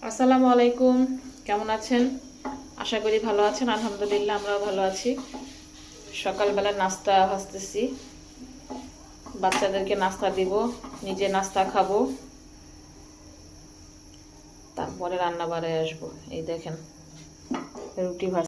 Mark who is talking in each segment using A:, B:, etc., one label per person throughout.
A: আসসালামু আলাইকুম, কেমন আছেন? আশা করি ভালো আছেন। আলহামদুলিল্লাহ আমরাও ভালো আছি। সকালবেলা নাস্তা ভাজতেছি, বাচ্চাদেরকে নাস্তা দিব, নিজে নাস্তা খাবো, তারপরে রান্না বাড়ায় আসবো। এই দেখেন রুটি ভাজ।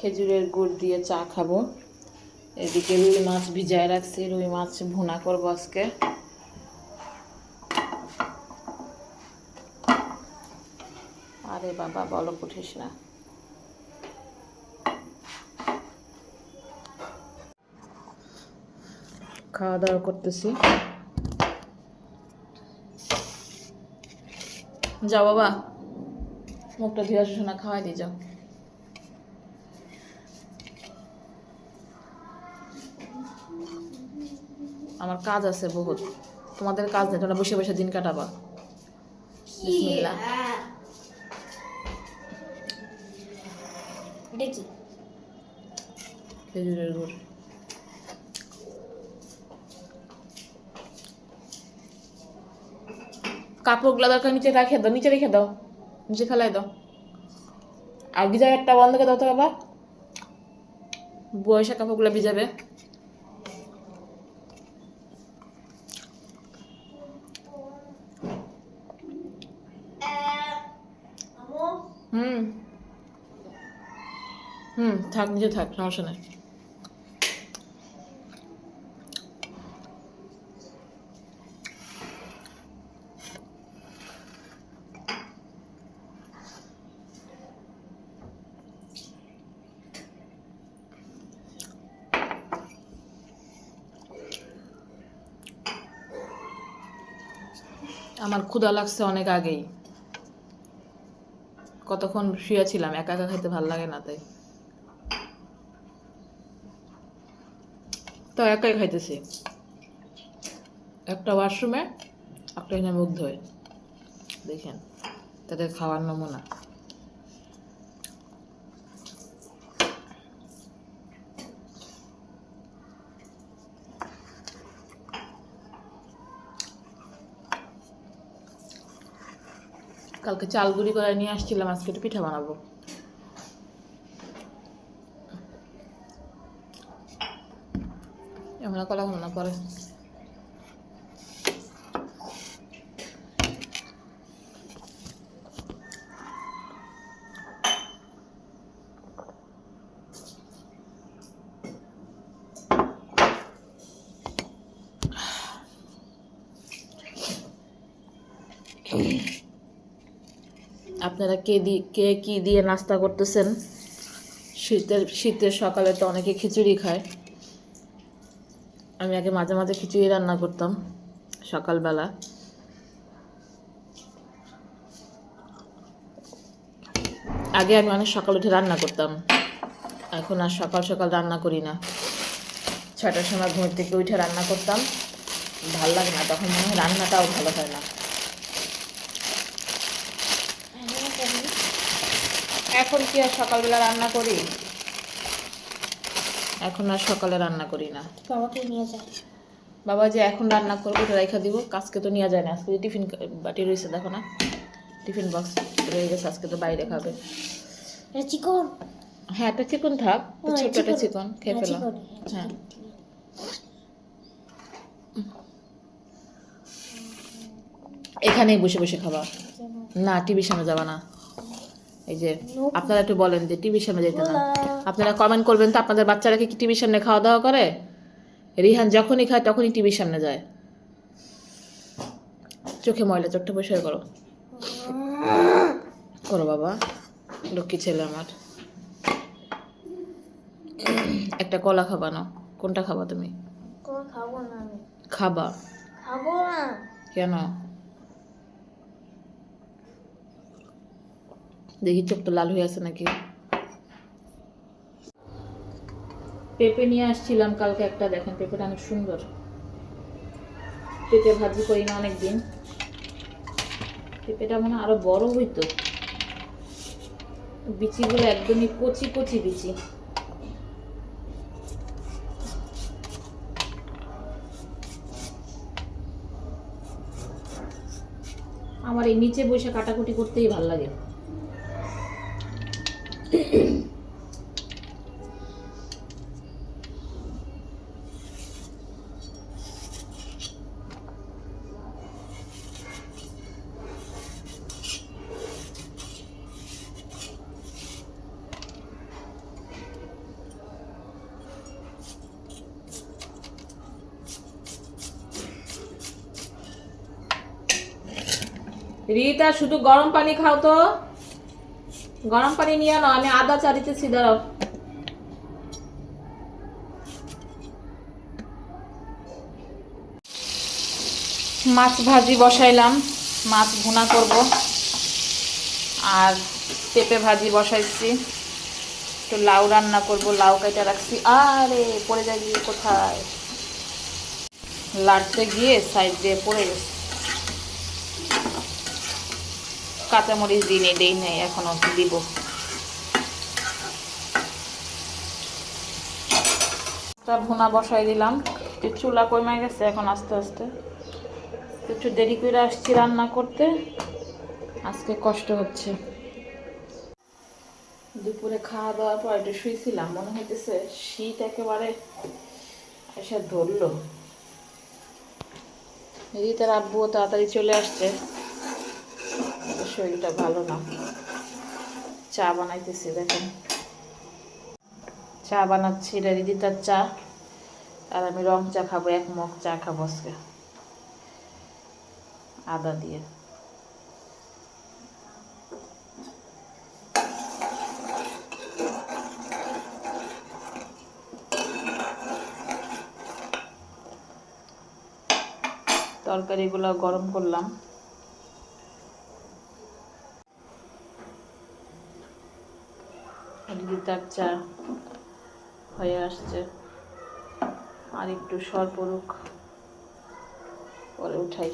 A: খেজুরের গুড় দিয়ে চা খাবো। এদিকে রুই মাছ ভিজায় রাখছি, রুই মাছ ভুনা করবো আজকে। আরে বাবা, বলক উঠিস না। খাওয়া দাওয়া করতেছি। যাও বাবা, মুখটা ধুয়ে আসো, না খাওয়াই দিয়ে যাও। আমার কাজ আছে বহুত, তোমাদের কাজ নেই, তোমরা বসে বসে দিন কাটাবা। বিসমিল্লাহ।
B: দেখি
A: খেজুরের গুড়। কাপড়গুলো দরকার নিচে রেখে দাও, নিচে রেখে দাও, নিচে ফেলাই দাও। আর ভিজা একটা বন্ধ করে দাও তো বাবা, বয়সা কাপড়গুলো ভিজাবে। হুম হুম, থাক, নিচে থাক, সমস্যা নেই। আমার ক্ষুধা লাগছে অনেক আগেই, কতক্ষণ শুয়েছিলাম, একা একা খাইতে ভালো লাগে না, তাই তো একাই খাইতেছি। একটা ওয়াশরুমে, একটা এখানে মুখ ধোয়, দেখেন তাদের খাওয়ার নমুনা। কালকে চাল গুঁড়ি করে নিয়ে আসছিলাম, আজকে একটু পিঠা বানাবো। এখন কলা খাবো না, পরে। আপনারা কে কি দিয়ে নাস্তা করতেছেন? শীতের সকালে তো অনেকে খিচুড়ি খায়। আমি আগে মাঝে মাঝে খিচুড়ি রান্না করতাম সকালবেলা। আগে আমি অনেক সকাল উঠে রান্না করতাম, এখন আর সকাল সকাল রান্না করি না। 6টার সময় ঘুম থেকে উঠে রান্না করতাম, ভাল লাগে না, তখন মনে হয় রান্নাটাও ভালো হয় না। এখন কি আর সকালবেলা রান্না করি? এখন আর সকালে রান্না করি না।
B: বাবাকে নিয়ে যায়।
A: বাবা যে এখন রান্না করবো, ওটা রেখা দিব, আজকে তো নিয়ে যায় না। আজকে টিফিন বাটি রয়েছে, দেখো না, টিফিন বক্স রয়ে গেছে, আজকে তো বাইরে খাবে।
B: চিকন,
A: হ্যাঁ, একটা চিকন থাক, ছোট একটা চিকন খেয়ে ফেলো। হ্যাঁ, এখানেই বসে বসে খাবা, না টিভির সামনে যাবা না। এই যে আপনারা একটু বলেন যে টিভির সামনে যেতে না। আপনারা কমেন্ট করবেন তো, আপনাদের বাচ্চারা কি টিভির সামনে খাওয়া দাওয়া করে? রিহান যখনই খায় তখনই টিভির সামনে যায়। চোখে ময়লা, চোখটা পরিষ্কার করো, করো বাবা, লক্ষ্মী ছেলে আমার। একটা কলা খাবা না? কোনটা খাবা তুমি?
B: খাবো না আমি।
A: খাবা?
B: খাবো না।
A: কেন? দেখি চোখ তো লাল হয়ে আছে নাকি? পেঁপে নিয়ে আসছিলাম কালকে একটা, দেখেন পেঁপেটা অনেক সুন্দর। পেঁপে ভাজি করি না অনেকদিন, পেঁপেটা মনে হয় আরো বড় হইতো। বিচিগুলো একদমই কচি কচি বিচি। আমার এই নিচে বসে কাটাকুটি করতেই ভাল লাগে। রিতা শুধু গরম পানি খাও তো, গরম পানি নিয়ে নাও, আমি আদা চা দিতেছি, দাঁড়াও। মাছ ভাজি বসাইলাম, মাছ ভুনা করব, আর পেঁপে ভাজি বসাইছি, তো লাউ রান্না করব, লাউ কেটে রাখছি। আরে পড়ে যায় গিয়ে কোথায়, লাড়তে গিয়ে সাইড দিয়ে পড়ে গেছে। কাঁচামরিচ দেই নাই, এখনো দিব। ভুনা বসাই দিলাম, চুলা কমে গেছে, এখন আস্তে আস্তে একটু দেরি করে আসছি রান্না করতে, আজকে কষ্ট হচ্ছে। দুপুরে খাওয়া দাওয়ার পর একটু শুয়েছিলাম, মনে হইতেছে শীত একেবারে এসে ধরলো। রিতার আব্বুও তাড়াতাড়ি চলে আসছে, শরীরটা ভালো না। চা বানাইতেছি, দেখেন চা বানাচ্ছি, এটা রিদিতার চা, আর আমি রং চা খাবো, এক মগ চা খাবো আজকে আদা দিয়ে। তরকারিগুলো গরম করলাম, রিদিতার চা হয়ে আসছে, আর একটু সর পড়ুক, পরে উঠাই।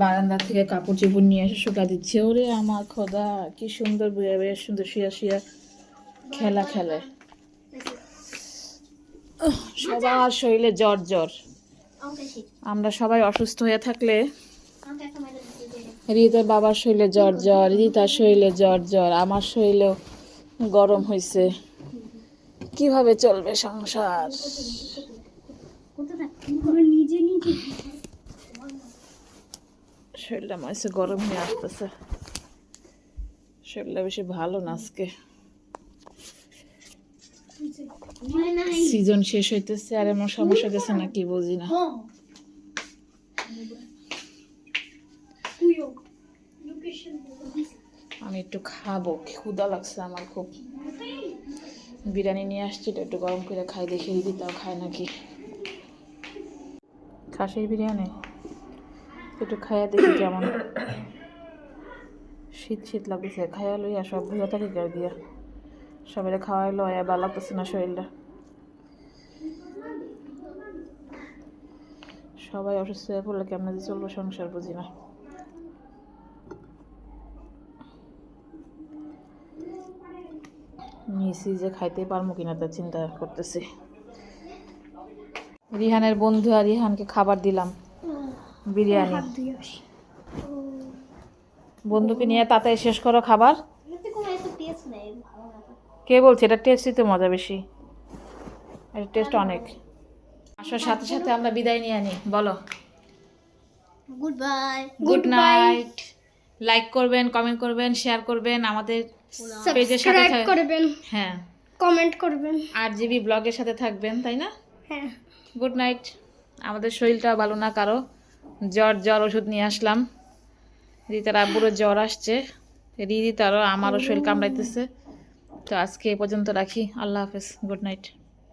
A: বারান্দা থেকে কাপড় চোপড় নিয়ে এসে শুকা দিচ্ছে। ওরে আমার খোদা, কি সুন্দর বইয়া বেশ সুন্দর শুয়া শুয়া খেলা খেলে। সবার শরীরে জ্বর জ্বর, আমরা সবাই অসুস্থ হয়ে থাকলে রিতার বাবার শরীরে জ্বর জ্বর, রিতার শরীরে জ্বর জ্বর, আমার শরীরেও গরম হয়েছে। কিভাবে চলবে সংসার? শরীরটা মনে হচ্ছে গরম হয়ে আসতেছে, শরীরটা বেশি ভালো না আজকে। সিজন শেষ হইতেছে আর এমন সমস্যা গেছে না কি বুঝি না। আমি একটু খাবো, ক্ষুধা লাগছে আমার খুব। বিরিয়ানি নিয়ে আসছি, একটু গরম করে খাই, দেখি দিতাও খায় নাকি। খাসির বিরিয়ানি একটু খাইয়া দেখি কেমন। শীত শীত লাগতেছে, খাইয়া লইয়া সব ভুজা থাকি গায়ে দিয়া, সবাই খাওয়াইলো, ভালো লাগতেছে না শরীরটা। সবাই অসুস্থ হয়ে পড়লে কেমন যে চলবো সংসার বুঝি না। নিয়েছি যে খাইতে পারবো কিনা তা চিন্তা করতেছি। রিহানের বন্ধু আর রিহানকে খাবার দিলাম বিরিয়ানি। বন্ধুকে নিয়ে তাড়াতাড়ি শেষ করো খাবার। কে বলছে এটা টেস্টই তো মজা বেশি, এটা টেস্ট অনেক। আসার সাথে সাথে আমরা বিদায় নিয়ে আনি, বলো
B: good bye,
A: good night. Like করবেন, কমেন্ট করবেন, শেয়ার করবেন, আমাদের পেজের সাথে
B: করবেন,
A: হ্যাঁ
B: কমেন্ট করবেন,
A: আর জিবি ব্লগের সাথে থাকবেন, তাই না?
B: হ্যাঁ।
A: Good night. আমাদের শরীরটা ভালো না কারো, জ্বর জ্বর ওষুধ নিয়ে আসলাম। রিতার আব্বুরও জ্বর আসছে, রিতারও আমারও শরীর কামড়াইতেছে। তো আজকে এ পর্যন্ত রাখি, আল্লাহ হাফেজ, গুড নাইট।